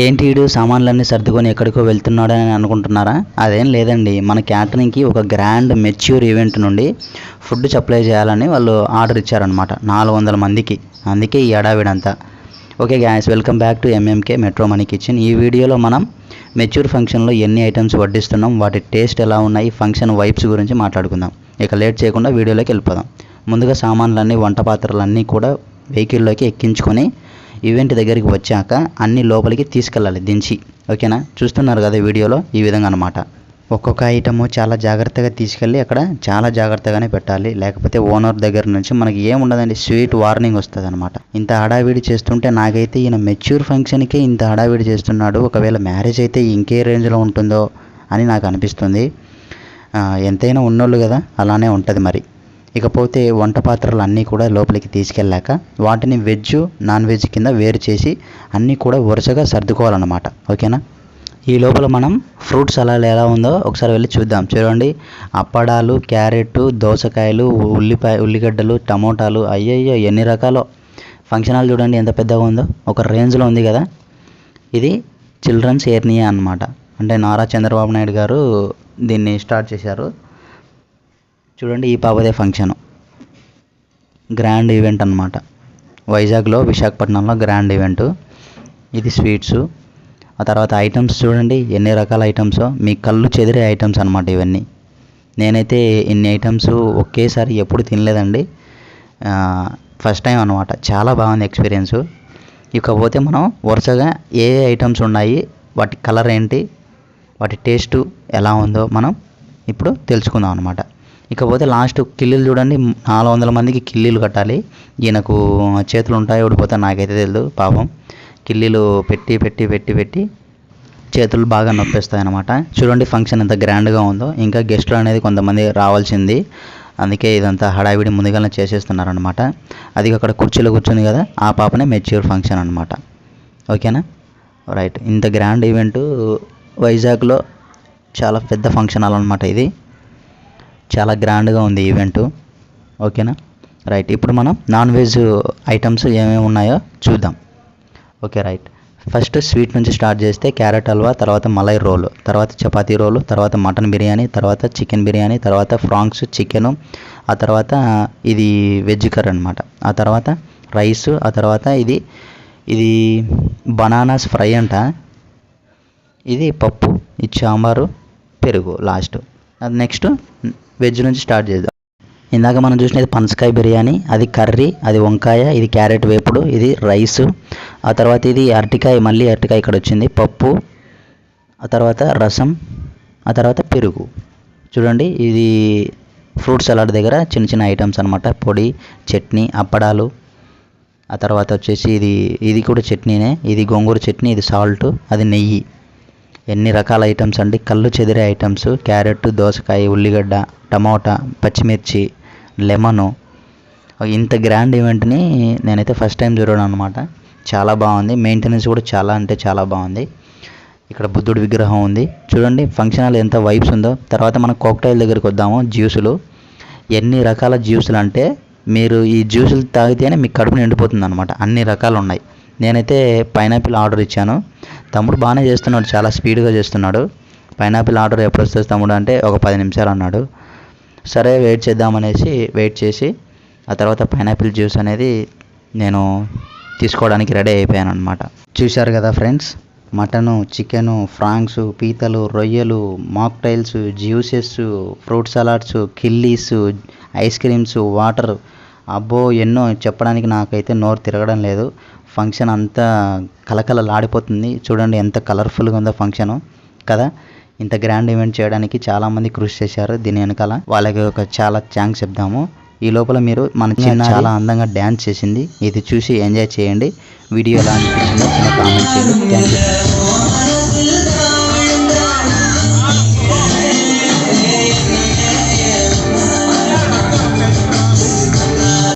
ఏంటి వీడు సామాన్లన్నీ సర్దుకొని ఎక్కడికో వెళ్తున్నాడని అనుకుంటున్నారా? అదేం లేదండి, మన క్యాటరింగ్కి ఒక గ్రాండ్ మెచ్యూర్ ఈవెంట్ నుండి ఫుడ్ సప్లై చేయాలని వాళ్ళు ఆర్డర్ ఇచ్చారనమాట 400 మందికి. అందుకే ఈ హడావిడంతా. Okay guys, welcome back to MMK metro money kitchen. ఈ వీడియోలో మనం మెచ్యూర్ ఫంక్షన్లో ఎన్ని ఐటమ్స్ వడ్డిస్తున్నాం, వాటి టేస్ట్ ఎలా ఉన్నాయి, ఫంక్షన్ వైబ్స్ గురించి మాట్లాడుకుందాం. ఇక లేట్ చేయకుండా వీడియోలోకి వెళ్ళిపోదాం. ముందుగా సామాన్లన్నీ, వంట పాత్రలన్నీ కూడా వెహికల్లోకి ఎక్కించుకొని ఈవెంట్ దగ్గరికి వచ్చాక అన్ని లోపలికి తీసుకెళ్ళాలి దించి. ఓకేనా? చూస్తున్నారు కదా వీడియోలో, ఈ విధంగా అనమాట. ఒక్కొక్క ఐటము చాలా జాగ్రత్తగా తీసుకెళ్ళి అక్కడ చాలా జాగ్రత్తగానే పెట్టాలి. లేకపోతే ఓనర్ దగ్గర నుంచి మనకి ఏముండదండి, స్వీట్ వార్నింగ్ వస్తుంది అనమాట. ఇంత హడావిడి చేస్తుంటే నాకైతే ఈయన మెచ్యూర్ ఫంక్షన్కే ఇంత హడావిడి చేస్తున్నాడు, ఒకవేళ మ్యారేజ్ అయితే ఇంకే రేంజ్లో ఉంటుందో అని నాకు అనిపిస్తుంది. ఎంతైనా ఉన్నోళ్ళు కదా, అలానే ఉంటుంది మరి. ఇకపోతే వంట పాత్రలు అన్నీ కూడా లోపలికి తీసుకెళ్ళాక వాటిని వెజ్, నాన్ వెజ్ కింద వేరు చేసి అన్నీ కూడా వరుసగా సర్దుకోవాలన్నమాట. ఓకేనా? ఈ లోపల మనం ఫ్రూట్స్ సలాడ్ ఎలా ఉందో ఒకసారి వెళ్ళి చూద్దాం. చూడండి, అప్పడాలు, క్యారెట్, దోసకాయలు, ఉల్లిగడ్డలు, టమోటాలు, అయ్యయ్యో ఎన్ని రకాలో. ఫంక్షన్ హాల్ చూడండి ఎంత పెద్దగా ఉందో, ఒక రేంజ్లో ఉంది కదా. ఇది చిల్డ్రన్స్ ఎర్నియా అన్నమాట. అంటే నారా చంద్రబాబు నాయుడు గారు దీన్ని స్టార్ట్ చేశారు. చూడండి, ఈ పాపదే ఫంక్షను, గ్రాండ్ ఈవెంట్ అన్నమాట. వైజాగ్లో, విశాఖపట్నంలో గ్రాండ్ ఈవెంటు. ఇది స్వీట్స్. ఆ తర్వాత ఐటమ్స్ చూడండి ఎన్ని రకాల ఐటమ్సో, మీ కళ్ళు చెదిరే ఐటమ్స్ అనమాట ఇవన్నీ. నేనైతే ఇన్ని ఐటమ్స్ ఒకేసారి ఎప్పుడు తినలేదండి, ఫస్ట్ టైం అనమాట. చాలా బాగుంది ఎక్స్పీరియన్స్. ఇకపోతే మనం వరుసగా ఏ ఐటమ్స్ ఉన్నాయి, వాటి కలర్ ఏంటి, వాటి టేస్టు ఎలా ఉందో మనం ఇప్పుడు తెలుసుకుందాం అనమాట. ఇకపోతే లాస్ట్ కిల్లీలు చూడండి, 400 మందికి కిల్లీలు కట్టాలి. ఈయనకు చేతులు ఉంటాయో ఓడిపోతా నాకైతే తెలియదు పాపం. కిల్లీలు పెట్టి పెట్టి పెట్టి పెట్టి చేతులు బాగా నొప్పేస్తాయి అన్నమాట. చూడండి ఫంక్షన్ ఎంత గ్రాండ్గా ఉందో. ఇంకా గెస్టులు అనేది కొంతమంది రావాల్సింది, అందుకే ఇదంతా హడావిడి ముందుగానే చేసేస్తున్నారనమాట. అది అక్కడ కుర్చీలో కూర్చుంది కదా, ఆ పాపనే మెచ్యూర్ ఫంక్షన్ అనమాట. ఓకేనా? రైట్. ఇంత గ్రాండ్ ఈవెంట్ వైజాగ్లో చాలా పెద్ద ఫంక్షన్ హాల్ అనమాట. ఇది చాలా గ్రాండ్గా ఉంది ఈవెంటు. ఓకేనా? రైట్. ఇప్పుడు మనం నాన్ వెజ్ ఐటమ్స్ ఏమేమి ఉన్నాయో చూద్దాం. Okay right. ఫస్ట్ స్వీట్ నుంచి స్టార్ట్ చేస్తే క్యారెట్ హల్వా, తర్వాత మలై రోలు, తర్వాత చపాతీ రోలు, తర్వాత మటన్ బిర్యానీ, తర్వాత చికెన్ బిర్యానీ, తర్వాత ఫ్రాన్స్ చికెను, ఆ తర్వాత ఇది వెజ్ కర్రీ అనమాట. ఆ తర్వాత రైస్, ఆ తర్వాత ఇది బనానాస్ ఫ్రై అంట, ఇది పప్పు, ఇది సాంబారు, పెరుగు లాస్ట్. అది నెక్స్ట్ వెజ్ నుంచి స్టార్ట్ చేద్దాం. ఇందాక మనం చూసినది పనసకాయ బిర్యానీ, అది కర్రీ, అది వంకాయ, ఇది క్యారెట్ వేపుడు, ఇది రైసు, ఆ తర్వాత ఇది అరటికాయ, మళ్ళీ అరటికాయ ఇక్కడ వచ్చింది, పప్పు, ఆ తర్వాత రసం, ఆ తర్వాత పెరుగు. చూడండి, ఇది ఫ్రూట్ సలాడ్ దగ్గర చిన్న చిన్న ఐటమ్స్ అనమాట. పొడి, చట్నీ, అప్పడాలు, ఆ తర్వాత వచ్చేసి ఇది కూడా చట్నీనే, ఇది గోంగూర చట్నీ, ఇది సాల్ట్, అది నెయ్యి. ఎన్ని రకాల ఐటమ్స్ అండి, కళ్ళు చెదిరే ఐటమ్స్. క్యారెట్, దోసకాయ, ఉల్లిగడ్డ, టమోటా, పచ్చిమిర్చి, లెమను. ఇంత గ్రాండ్ ఈవెంట్ని నేనైతే ఫస్ట్ టైం చూడడం అనమాట. చాలా బాగుంది. మెయింటెనెన్స్ కూడా చాలా అంటే చాలా బాగుంది. ఇక్కడ బుద్ధుడి విగ్రహం ఉంది. చూడండి ఫంక్షన్ హాల్ ఎంత వైబ్స్ ఉందో. తర్వాత మనం కాక్టైల్ దగ్గరికి వద్దాము. జ్యూసులు, ఎన్ని రకాల జ్యూసులు అంటే మీరు ఈ జ్యూసులు తాగితేనే మీకు కడుపు నిండిపోతుంది అనమాట. అన్ని రకాలు ఉన్నాయి. నేనైతే పైనాపిల్ ఆర్డర్ ఇచ్చాను. తమ్ముడు బాగానే చేస్తున్నాడు, చాలా స్పీడ్గా చేస్తున్నాడు. పైనాపిల్ ఆర్డర్ ఎప్పుడు వస్తుంది తమ్ముడు అంటే ఒక 10 నిమిషాలు అన్నాడు. సరే వెయిట్ చేద్దామనేసి వెయిట్ చేసి ఆ తర్వాత పైనాపిల్ జ్యూస్ అనేది నేను తీసుకోవడానికి రెడీ అయిపోయాను అనమాట. చూశారు కదా ఫ్రెండ్స్, మటను, చికెను, ఫ్రాన్స్, పీతలు, రొయ్యలు, మాక్టైల్స్, జ్యూసెస్, ఫ్రూట్ సలాడ్స్, కిల్లీస్, ఐస్ క్రీమ్స్, వాటర్, అబ్బో ఎన్నో చెప్పడానికి నాకైతే నోరు తిరగడం లేదు. ఫంక్షన్ అంతా కలకలలాడిపోతుంది. చూడండి ఎంత కలర్ఫుల్గా ఉందో ఫంక్షను కదా. ఇంత గ్రాండ్ ఈవెంట్ చేయడానికి చాలామంది కృషి చేశారు. దీని వెనకాల వాళ్ళకి ఒక చాలా థ్యాంక్స్ చెప్దాము. ఈ లోపల మీరు మన చిన్న చాలా అందంగా డ్యాన్స్ చేసింది, ఇది చూసి ఎంజాయ్ చేయండి. వీడియో ఎలా అనిపించిందో కింద కామెంట్ చేయండి. Thank you.